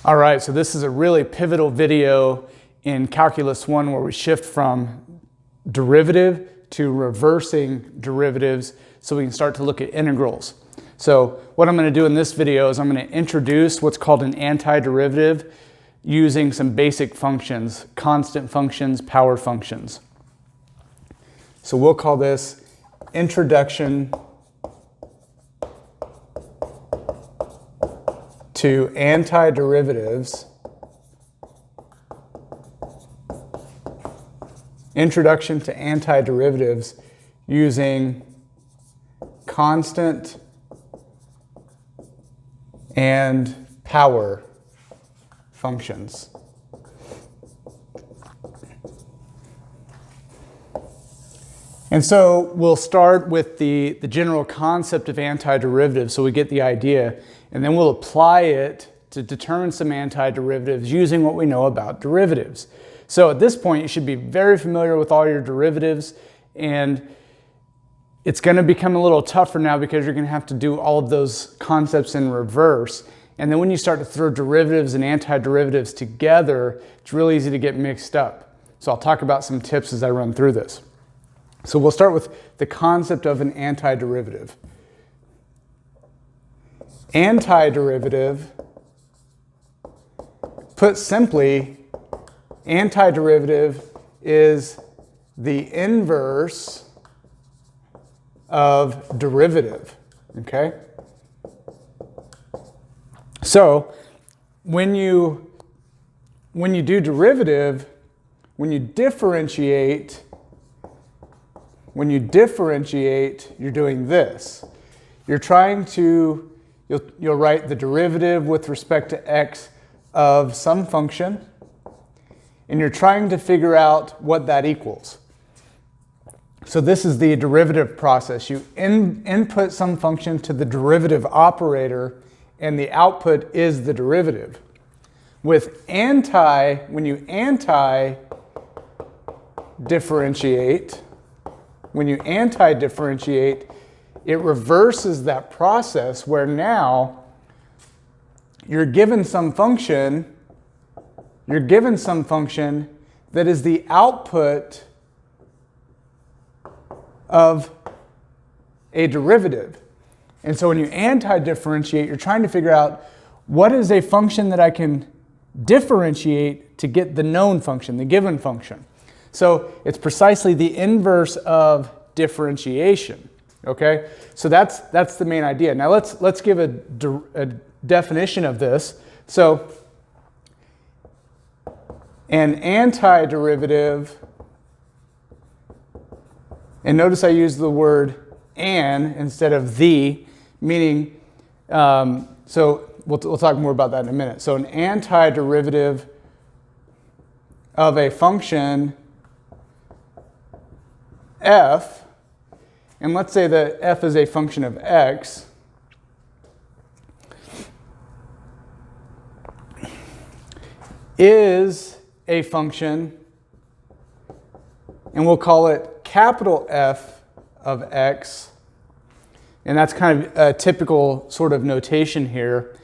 All right, so this is a really pivotal video in Calculus 1 where we shift from derivative to reversing derivatives so we can start to look at integrals. So what I'm going to do in this video is I'm going to introduce what's called an antiderivative using some basic functions, constant functions, power functions. So we'll call this Introduction to Antiderivatives. Introduction to Antiderivatives using constant and power functions. And so we'll start with the general concept of antiderivatives so we get the idea, and then we'll apply it to determine some antiderivatives using what we know about derivatives. So at this point, you should be very familiar with all your derivatives, and it's going to become a little tougher now because you're going to have to do all of those concepts in reverse. And then when you start to throw derivatives and antiderivatives together, it's really easy to get mixed up. So I'll talk about some tips as I run through this. So we'll start with the concept of an antiderivative. Antiderivative, put simply, antiderivative is the inverse of derivative, okay? So when you do derivative, when you differentiate, you're doing this. You're trying to, you'll write the derivative with respect to x of some function, and you're trying to figure out what that equals. So this is the derivative process. You input some function to the derivative operator, and the output is the derivative. With when you anti-differentiate, it reverses that process where now you're given some function that is the output of a derivative. And so when you anti-differentiate, you're trying to figure out what is a function that I can differentiate to get the known function, the given function. So it's precisely the inverse of differentiation, okay? So that's the main idea. Now let's give a definition of this. So an antiderivative, and notice I use the word "an" instead of "the," meaning, so we'll talk more about that in a minute. So an antiderivative of a function f, and let's say that f is a function of x, is a function, and we'll call it capital F of x, and that's kind of a typical sort of notation here.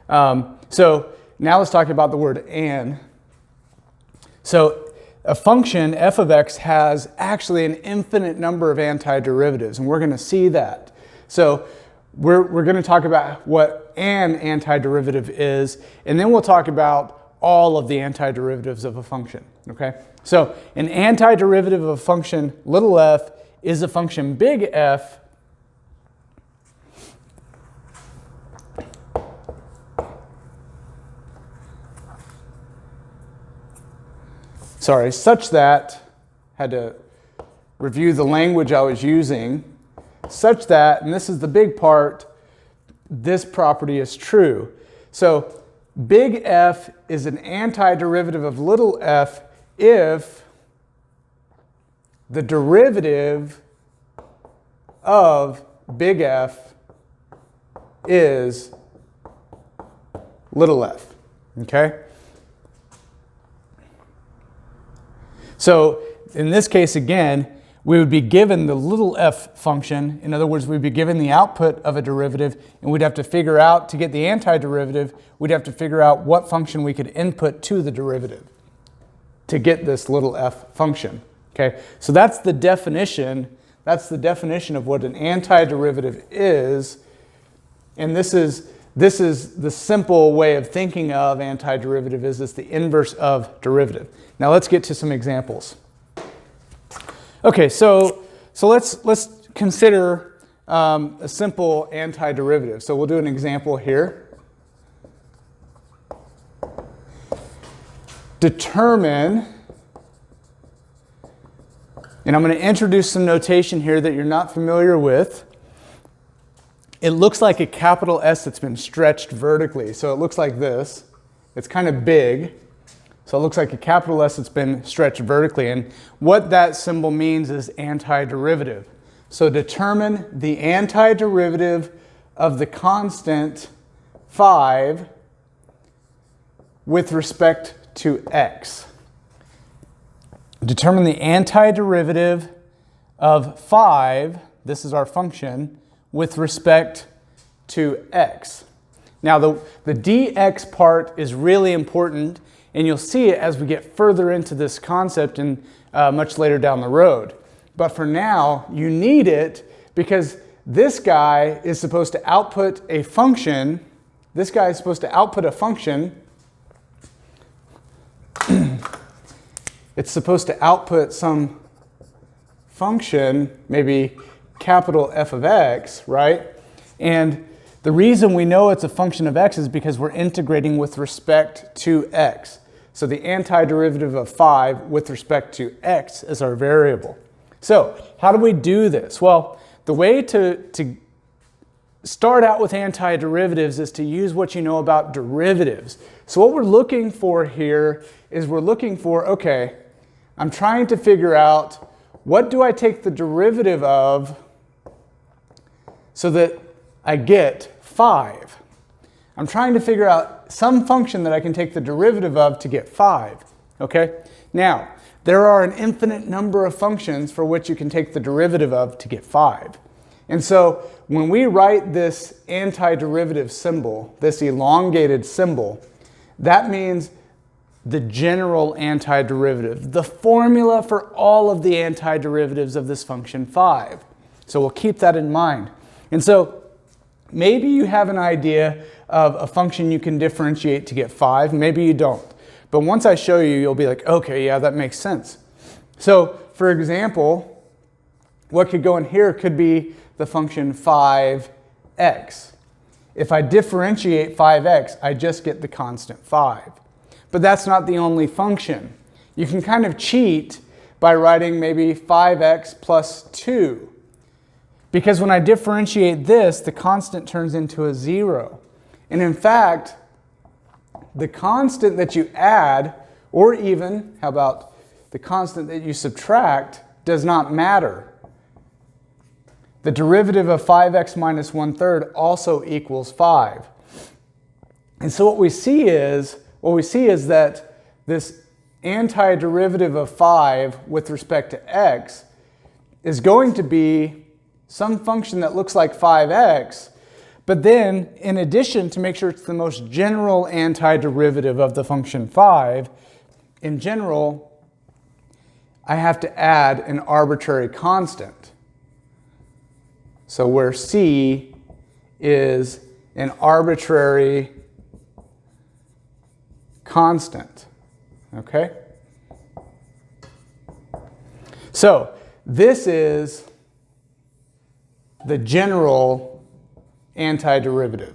So now let's talk about the word "and." So a function, f of x, has actually an infinite number of antiderivatives, and we're going to see that. So we're going to talk about what an antiderivative is, and then we'll talk about all of the antiderivatives of a function, okay? So an antiderivative of a function little f is a function big F such that, had to review the language I was using, such that, and this is the big part, this property is true. So big F is an antiderivative of little f if the derivative of big F is little f, okay? So in this case, again, we would be given the little f function. In other words, we'd be given the output of a derivative, and we'd have to figure out, to get the antiderivative, we'd have to figure out what function we could input to the derivative to get this little f function. Okay, so that's the definition. That's the definition of what an antiderivative is, and this is the simple way of thinking of antiderivative is it's the inverse of derivative. Now let's get to some examples. Okay, so let's consider a simple antiderivative. So we'll do an example here. Determine, and I'm going to introduce some notation here that you're not familiar with. It looks like a capital S that's been stretched vertically. So it looks like this. It's kind of big. So it looks like a capital S that's been stretched vertically. And what that symbol means is antiderivative. So determine the antiderivative of the constant 5 with respect to x. Determine the antiderivative of 5, this is our function, with respect to x. Now the dx part is really important, and you'll see it as we get further into this concept and much later down the road. But for now, you need it because this guy is supposed to output a function. This guy is supposed to output a function. It's supposed to output some function, maybe capital F of x, right? And the reason we know it's a function of x is because we're integrating with respect to x. So the antiderivative of 5 with respect to x is our variable. So how do we do this? Well, the way to start out with antiderivatives is to use what you know about derivatives. So what we're looking for here is we're looking for, okay, I'm trying to figure out what do I take the derivative of so that I get 5. I'm trying to figure out some function that I can take the derivative of to get 5. Okay? Now, there are an infinite number of functions for which you can take the derivative of to get 5. And so when we write this antiderivative symbol, this elongated symbol, that means the general antiderivative, the formula for all of the antiderivatives of this function 5. So we'll keep that in mind. And so maybe you have an idea of a function you can differentiate to get 5, maybe you don't. But once I show you, you'll be like, okay, yeah, that makes sense. So for example, what could go in here could be the function 5x. If I differentiate 5x, I just get the constant 5. But that's not the only function. You can kind of cheat by writing maybe 5x plus 2. Because when I differentiate this, the constant turns into a 0. And in fact, the constant that you add, or even, how about the constant that you subtract, does not matter. The derivative of 5x minus 1/3 also equals 5. And so what we see is that this antiderivative of 5 with respect to x is going to be some function that looks like 5x, but then in addition, to make sure it's the most general antiderivative of the function 5, in general, I have to add an arbitrary constant. So where c is an arbitrary constant, okay? So this is the general antiderivative.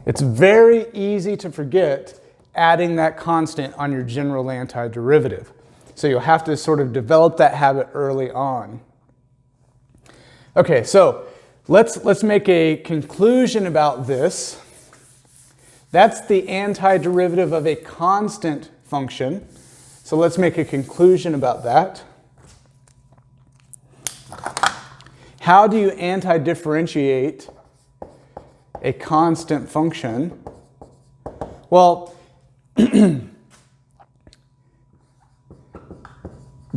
It's very easy to forget adding that constant on your general antiderivative. So you'll have to sort of develop that habit early on. Okay, so let's make a conclusion about this. That's the antiderivative of a constant function. So let's make a conclusion about that. How do you antidifferentiate a constant function? Well,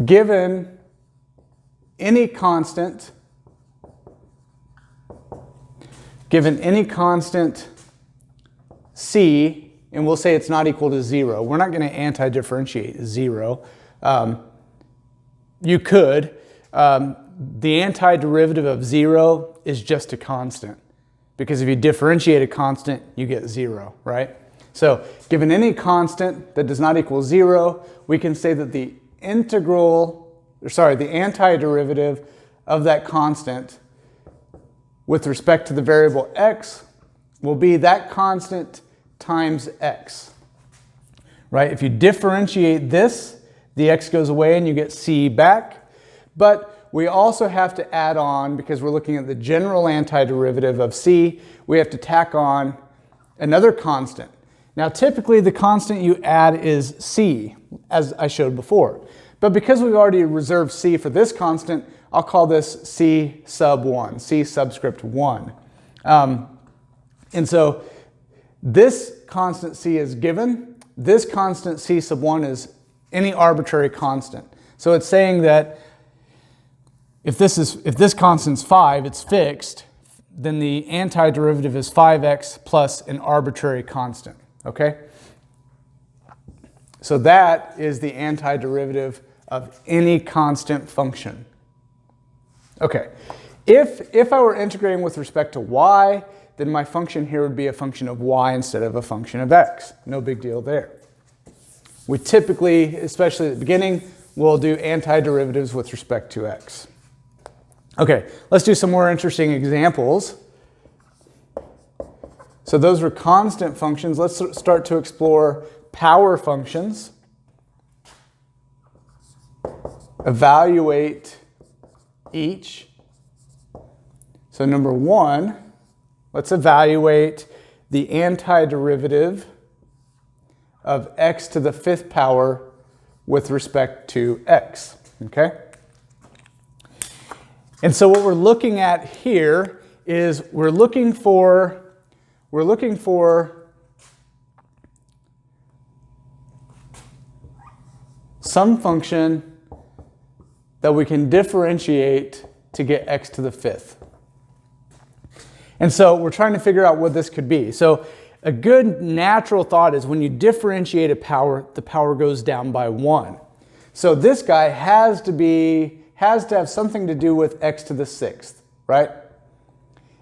given any constant, c, and we'll say it's not equal to 0. We're not going to anti-differentiate 0. You could. The antiderivative of 0 is just a constant, because if you differentiate a constant, you get 0, right? So given any constant that does not equal 0, we can say that the antiderivative of that constant with respect to the variable x will be that constant times x, right? If you differentiate this, the x goes away and you get c back. But we also have to add on, because we're looking at the general antiderivative of c, we have to tack on another constant. Now typically the constant you add is c, as I showed before. But because we've already reserved c for this constant, I'll call this c sub 1, c subscript 1. And so this constant c is given. This constant c sub 1 is any arbitrary constant. So it's saying that if this constant's 5, it's fixed, then the antiderivative is 5x plus an arbitrary constant, okay? So that is the antiderivative of any constant function. Okay, if I were integrating with respect to y, then my function here would be a function of y instead of a function of x. No big deal there. We typically, especially at the beginning, will do antiderivatives with respect to x. Okay, let's do some more interesting examples. So those were constant functions. Let's start to explore power functions. Evaluate each. So number 1, let's evaluate the antiderivative of x to the 5th power with respect to x, okay? And so what we're looking at here is we're looking for some function that we can differentiate to get x to the 5th. And so we're trying to figure out what this could be. So a good natural thought is when you differentiate a power, the power goes down by 1. So this guy has to have something to do with x to the 6th, right?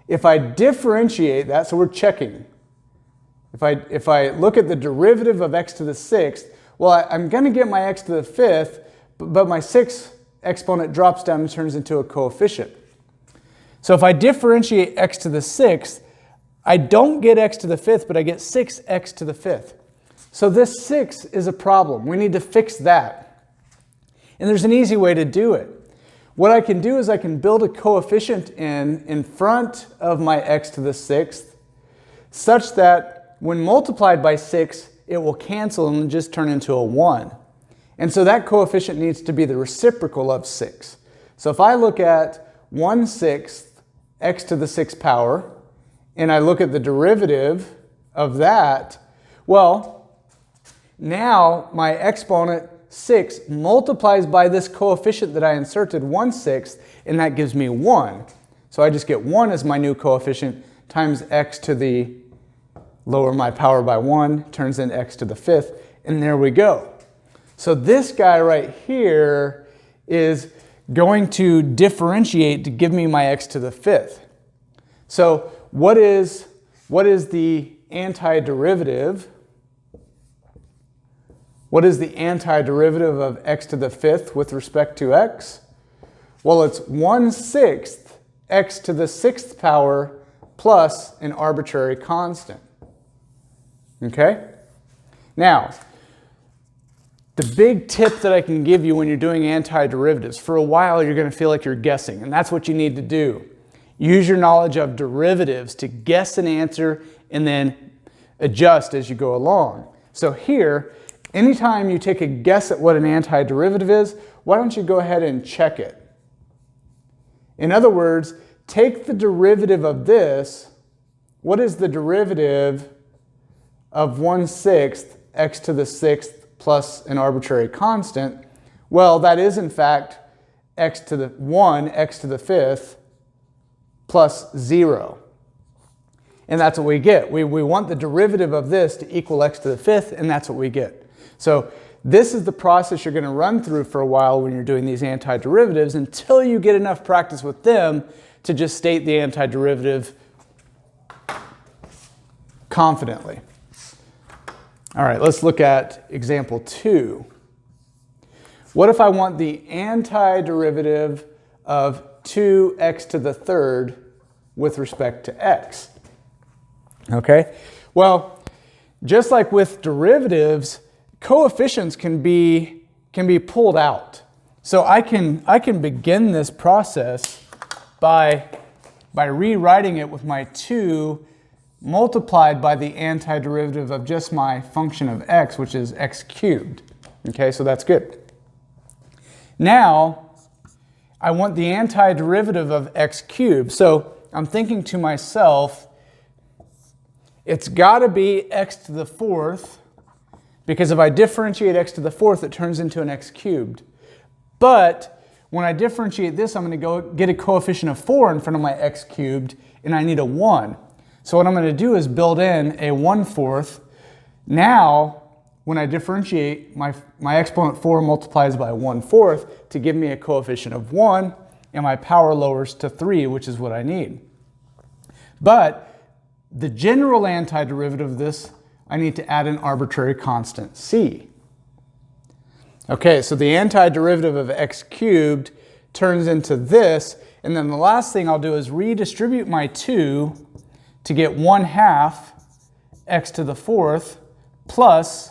If I differentiate that, so we're checking. If I look at the derivative of x to the 6th, well, I'm going to get my x to the 5th, but my 6th exponent drops down and turns into a coefficient. So if I differentiate x to the 6th, I don't get x to the 5th, but I get 6x to the 5th. So this 6 is a problem. We need to fix that. And there's an easy way to do it. What I can do is I can build a coefficient in front of my x to the 6th such that when multiplied by 6, it will cancel and just turn into a 1. And so that coefficient needs to be the reciprocal of 6. So if I look at 1/6 x to the 6th power, and I look at the derivative of that, well, now my exponent 6 multiplies by this coefficient that I inserted, 1/6, and that gives me 1. So I just get 1 as my new coefficient times x to the, lower my power by 1, turns into x to the 5th, and there we go. So this guy right here is going to differentiate to give me my x to the 5th. So what is the antiderivative? What is the antiderivative of x to the 5th with respect to x? Well, it's 1/6 x to the 6th power plus an arbitrary constant. Okay? Now, the big tip that I can give you when you're doing antiderivatives, for a while you're going to feel like you're guessing, and that's what you need to do. Use your knowledge of derivatives to guess an answer and then adjust as you go along. So here, anytime you take a guess at what an antiderivative is, why don't you go ahead and check it? In other words, take the derivative of this. What is the derivative of 1/6 x to the 6th plus an arbitrary constant? Well, that is in fact x to the 1, x to the 5th, plus 0. And that's what we get. We want the derivative of this to equal x to the 5th, and that's what we get. So this is the process you're going to run through for a while when you're doing these antiderivatives until you get enough practice with them to just state the antiderivative confidently. All right, let's look at example 2. What if I want the antiderivative of 2x to the 3rd with respect to x? Okay, well, just like with derivatives, coefficients can be pulled out. So I can begin this process by rewriting it with my 2 multiplied by the antiderivative of just my function of x, which is x cubed. Okay, so that's good. Now, I want the antiderivative of x cubed. So I'm thinking to myself, it's got to be x to the 4th, because if I differentiate x to the 4th, it turns into an x cubed. But when I differentiate this, I'm going to go get a coefficient of 4 in front of my x cubed, and I need a 1. So what I'm going to do is build in a 1/4. Now, when I differentiate, my exponent 4 multiplies by 1/4 to give me a coefficient of 1, and my power lowers to 3, which is what I need. But the general antiderivative of this, I need to add an arbitrary constant, c. Okay, so the antiderivative of x cubed turns into this, and then the last thing I'll do is redistribute my 2 to get 1/2 x to the 4th plus,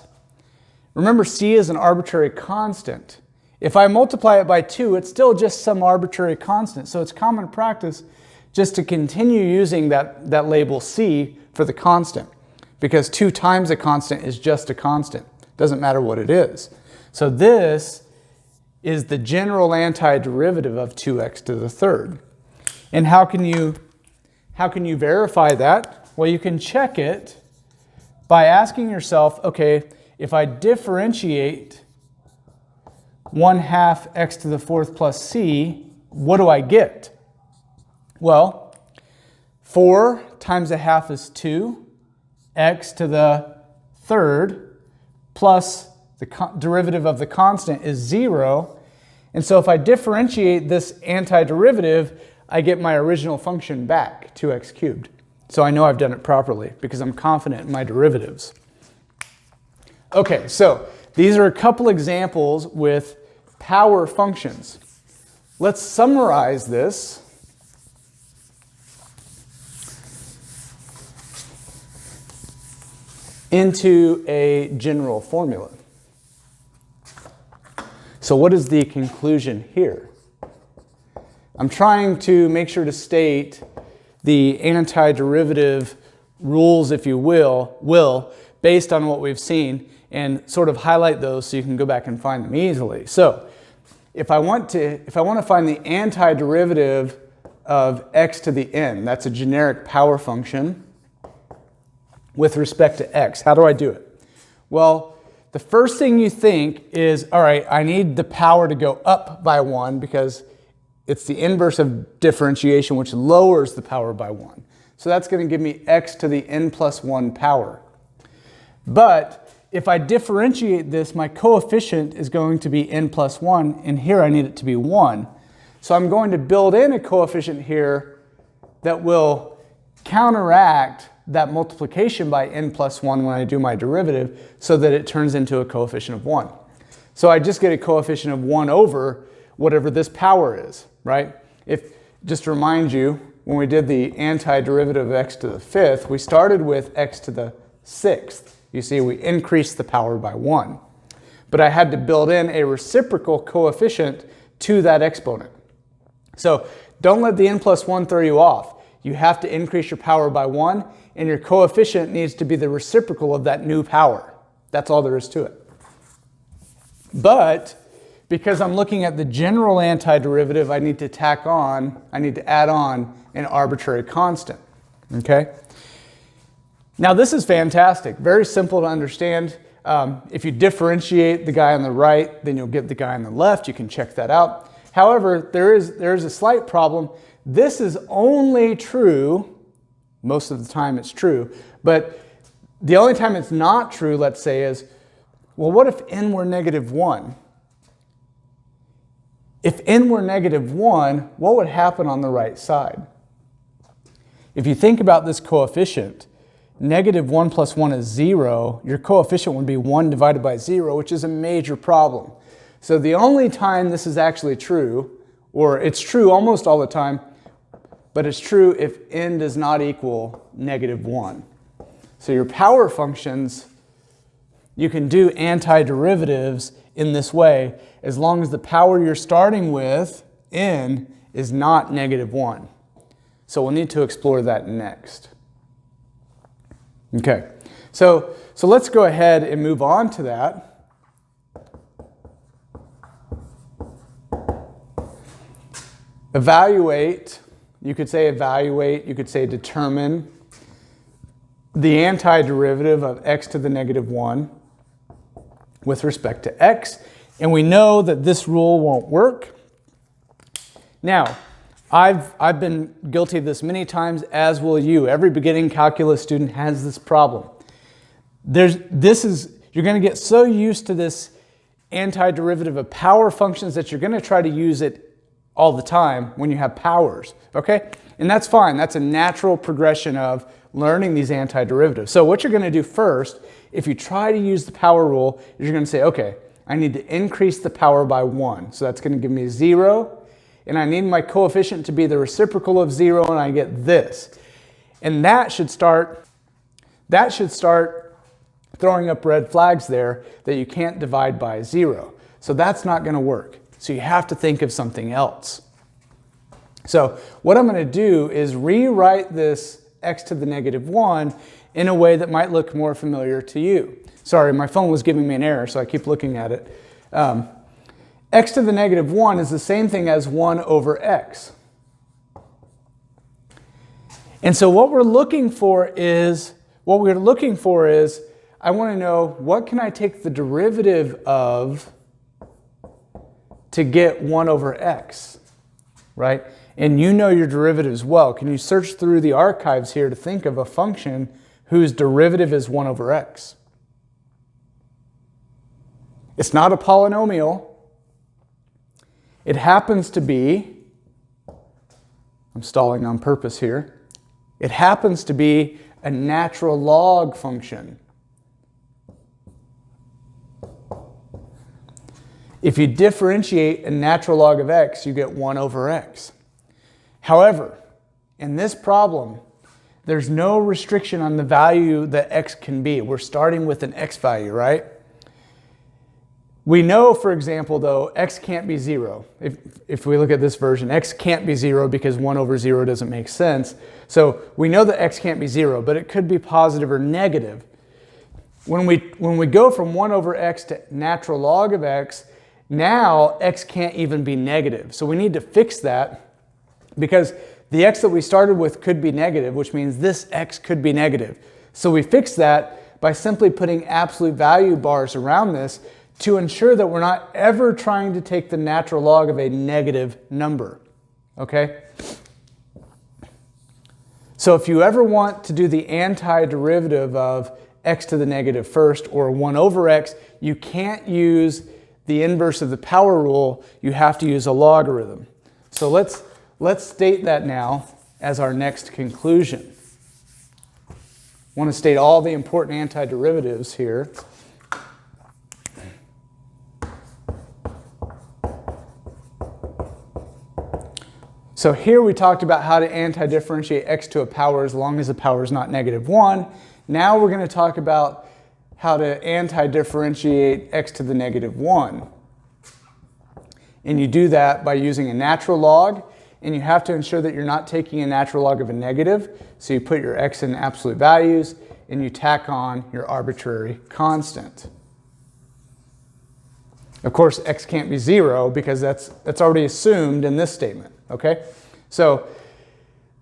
remember c is an arbitrary constant. If I multiply it by 2, it's still just some arbitrary constant. So it's common practice just to continue using that label c for the constant, because 2 times a constant is just a constant. Doesn't matter what it is. So this is the general antiderivative of 2x to the 3rd. And how can you verify that? Well, you can check it by asking yourself, okay, if I differentiate 1/2 x to the 4th plus c, what do I get? Well, 4 times 1/2 is 2, x to the 3rd plus the derivative of the constant is 0. And so if I differentiate this antiderivative, I get my original function back, 2x cubed. So I know I've done it properly because I'm confident in my derivatives. Okay, so these are a couple examples with power functions. Let's summarize this. Into a general formula. So what is the conclusion here? I'm trying to make sure to state the antiderivative rules, if you will, based on what we've seen, and sort of highlight those so you can go back and find them easily. So if I want to find the antiderivative of x to the n, that's a generic power function, with respect to x. How do I do it? Well, the first thing you think is, all right, I need the power to go up by 1 because it's the inverse of differentiation, which lowers the power by 1. So that's going to give me x to the n plus 1 power. But if I differentiate this, my coefficient is going to be n plus 1, and here I need it to be 1. So I'm going to build in a coefficient here that will counteract that multiplication by n plus 1 when I do my derivative so that it turns into a coefficient of 1. So I just get a coefficient of 1 over whatever this power is, right? Just to remind you, when we did the antiderivative of x to the 5th, we started with x to the 6th. You see, we increased the power by 1. But I had to build in a reciprocal coefficient to that exponent. So don't let the n plus 1 throw you off. You have to increase your power by 1, and your coefficient needs to be the reciprocal of that new power. That's all there is to it. But because I'm looking at the general antiderivative, I need to add on an arbitrary constant. Okay? Now this is fantastic, very simple to understand. If you differentiate the guy on the right, then you'll get the guy on the left. You can check that out. However, there is a slight problem. This is only true, most of the time it's true, but the only time it's not true, let's say, is, well, what if n were -1? If n were -1, what would happen on the right side? If you think about this coefficient, -1 plus 1 is 0. Your coefficient would be 1 divided by 0, which is a major problem. So the only time this is actually true, or it's true almost all the time, but it's true if n does not equal -1. So your power functions, you can do antiderivatives in this way as long as the power you're starting with, n, is not -1. So we'll need to explore that next. Okay, so let's go ahead and move on to that. Evaluate, you could say evaluate, you could say determine the antiderivative of x to the -1 with respect to x, and we know that this rule won't work. Now, I've been guilty of this many times, as will you. Every beginning calculus student has this problem. You're going to get so used to this antiderivative of power functions that you're going to try to use it all the time when you have powers, okay? And that's fine. That's a natural progression of learning these antiderivatives. So what you're going to do first, if you try to use the power rule, is you're going to say, okay, I need to increase the power by 1. So that's going to give me 0. And I need my coefficient to be the reciprocal of 0, and I get this. And that should start throwing up red flags there that you can't divide by 0. So that's not going to work. So you have to think of something else. So what I'm going to do is rewrite this x to the -1 in a way that might look more familiar to you. Sorry, my phone was giving me an error, so I keep looking at it. X to the -1 is the same thing as 1 over x. And so what we're looking for is, I want to know, what can I take the derivative of to get 1 over x, right? And you know your derivatives well. Can you search through the archives here to think of a function whose derivative is 1 over x? It's not a polynomial. It happens to be, I'm stalling on purpose here, it happens to be a natural log function. If you differentiate a natural log of x, you get 1 over x. However, in this problem, there's no restriction on the value that x can be. We're starting with an x value, right? We know, for example, though, x can't be 0. If we look at this version, x can't be 0 because 1 over 0 doesn't make sense. So we know that x can't be 0, but it could be positive or negative. When we go from 1 over x to natural log of x, now x can't even be negative. So we need to fix that, because the x that we started with could be negative, which means this x could be negative. So we fix that by simply putting absolute value bars around this to ensure that we're not ever trying to take the natural log of a negative number, okay? So if you ever want to do the antiderivative of x to the negative first, or 1 over x, you can't use the inverse of the power rule. You have to use a logarithm. So let's state that now as our next conclusion. I want to state all the important antiderivatives here. So here we talked about how to antidifferentiate x to a power as long as the power is not -1. Now we're going to talk about how to antidifferentiate x to the -1. And you do that by using a natural log, and you have to ensure that you're not taking a natural log of a negative. So you put your x in absolute values, and you tack on your arbitrary constant. Of course, x can't be 0 because that's already assumed in this statement, okay? So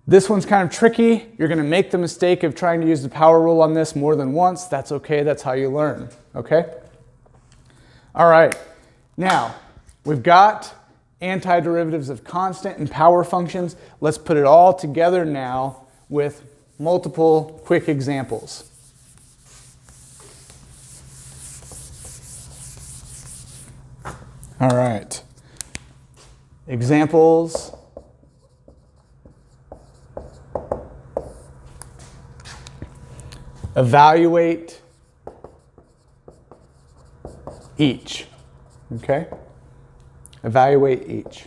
This one's kind of tricky. You're going to make the mistake of trying to use the power rule on this more than once. That's okay. That's how you learn. Okay? All right. Now, we've got antiderivatives of constant and power functions. Let's put it all together now with multiple quick examples. All right. Examples. Evaluate each. Okay? Evaluate each.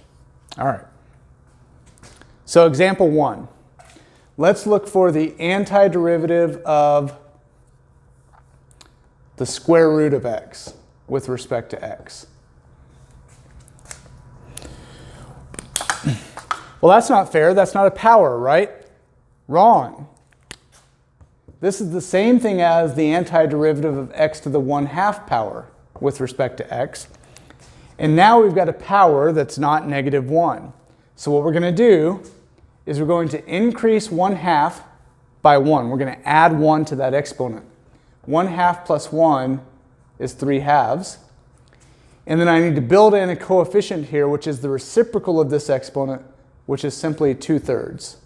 All right. So example 1. Let's look for the antiderivative of the square root of x with respect to x. Well, that's not fair. That's not a power, right? Wrong. This is the same thing as the antiderivative of x to the 1/2 power with respect to x. And now we've got a power that's not -1. So what we're going to do is we're going to increase 1/2 by 1. We're going to add 1 to that exponent. 1/2 plus 1 is 3/2. And then I need to build in a coefficient here, which is the reciprocal of this exponent, which is simply 2/3.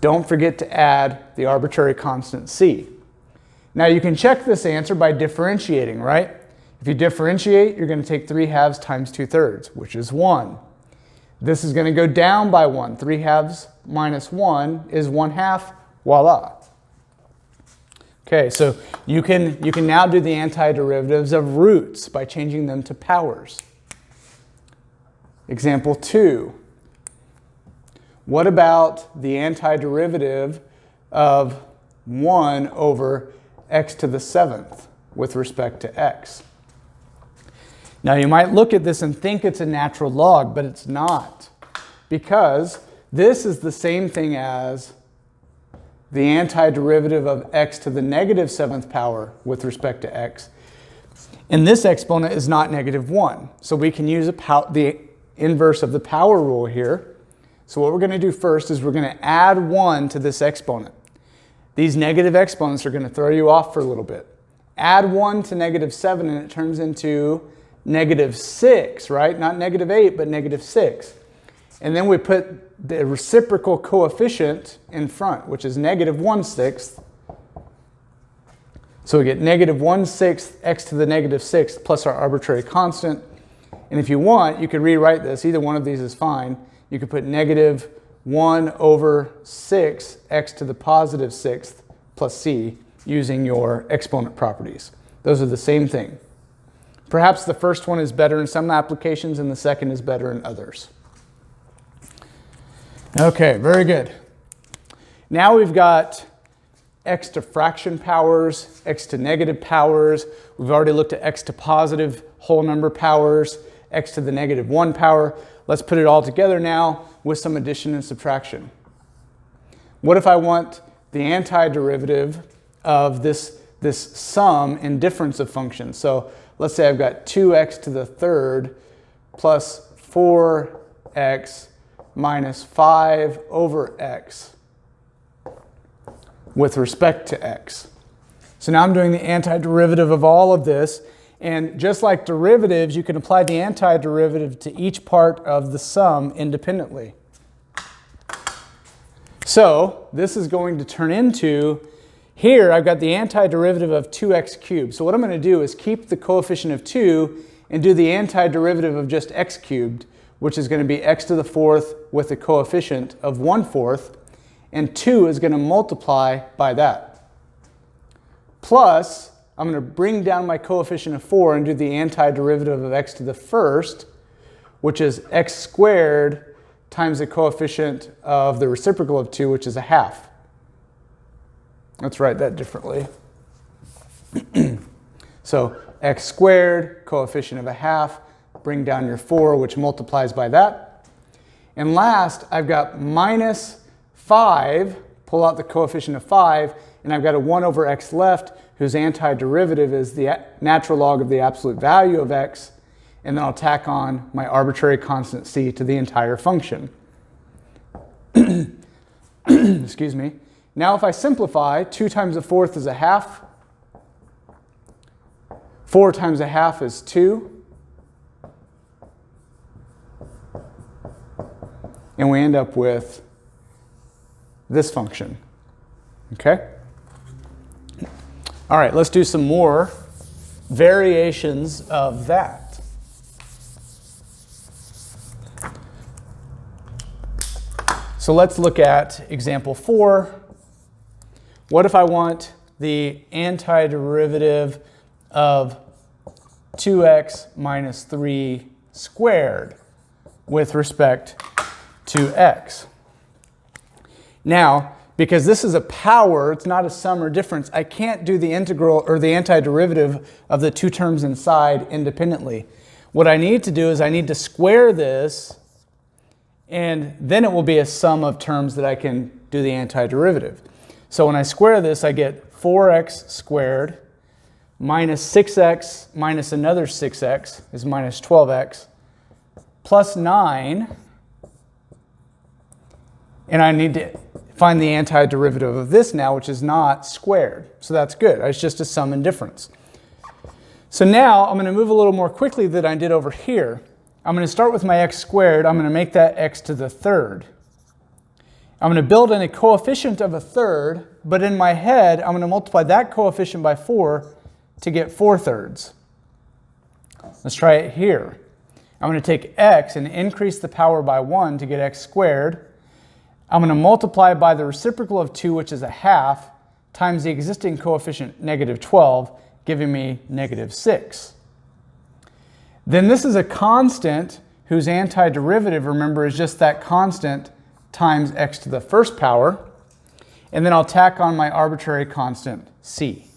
Don't forget to add the arbitrary constant c. Now you can check this answer by differentiating, right? If you differentiate, you're going to take 3/2 times 2/3, which is 1. This is going to go down by 1. 3/2 minus 1 is 1/2. Voila. Okay, so you can now do the antiderivatives of roots by changing them to powers. Example 2. What about the antiderivative of 1 over x to the 7th with respect to x? Now you might look at this and think it's a natural log, but it's not, because this is the same thing as the antiderivative of x to the -7th power with respect to x. And this exponent is not -1. So we can use the inverse of the power rule here. So what we're going to do first is we're going to add 1 to this exponent. These negative exponents are going to throw you off for a little bit. Add 1 to -7 and it turns into -6, right? Not -8, but -6. And then we put the reciprocal coefficient in front, which is -1/6. So we get -1/6 x to the -6 plus our arbitrary constant. And if you want, you could rewrite this. Either one of these is fine. You could put -1 over 6 x to the +6th plus c using your exponent properties. Those are the same thing. Perhaps the first one is better in some applications and the second is better in others. Okay, very good. Now we've got x to fraction powers, x to negative powers. We've already looked at x to positive whole number powers, x to the -1 power. Let's put it all together now with some addition and subtraction. What if I want the antiderivative of this sum and difference of functions? So let's say I've got 2x to the 3rd plus 4x minus 5 over x with respect to x. So now I'm doing the antiderivative of all of this. And just like derivatives, you can apply the antiderivative to each part of the sum independently. So this is going to turn into, here I've got the antiderivative of 2x cubed. So what I'm going to do is keep the coefficient of 2 and do the antiderivative of just x cubed, which is going to be x to the 4th with a coefficient of 1/4, and 2 is going to multiply by that. Plus, I'm going to bring down my coefficient of 4 and do the antiderivative of x to the 1st, which is x squared times the coefficient of the reciprocal of 2, which is 1/2. Let's write that differently. So x squared, coefficient of 1/2, bring down your 4, which multiplies by that. And last, I've got minus 5, pull out the coefficient of 5, and I've got a 1 over x left, whose antiderivative is the natural log of the absolute value of x, and then I'll tack on my arbitrary constant c to the entire function. excuse me. Now if I simplify, 2 times a fourth is a half. 4 times a half is 2. And we end up with this function. Okay? All right, let's do some more variations of that. So let's look at example 4. What if I want the antiderivative of 2x minus 3 squared with respect to x? Now, because this is a power, it's not a sum or difference, I can't do the integral or the antiderivative of the two terms inside independently. What I need to do is I need to square this, and then it will be a sum of terms that I can do the antiderivative. So when I square this, I get 4x squared minus 6x minus another 6x is minus 12x plus 9. And I need to find the antiderivative of this now, which is not squared. So that's good. It's just a sum and difference. So now I'm going to move a little more quickly than I did over here. I'm going to start with my x squared. I'm going to make that x to the third. I'm going to build in a coefficient of a third, but in my head, I'm going to multiply that coefficient by 4 to get 4/3. Let's try it here. I'm going to take x and increase the power by 1 to get x squared. I'm going to multiply by the reciprocal of 2, which is a half, times the existing coefficient, negative 12, giving me negative 6. Then this is a constant whose antiderivative, remember, is just that constant times x to the first power. And then I'll tack on my arbitrary constant c.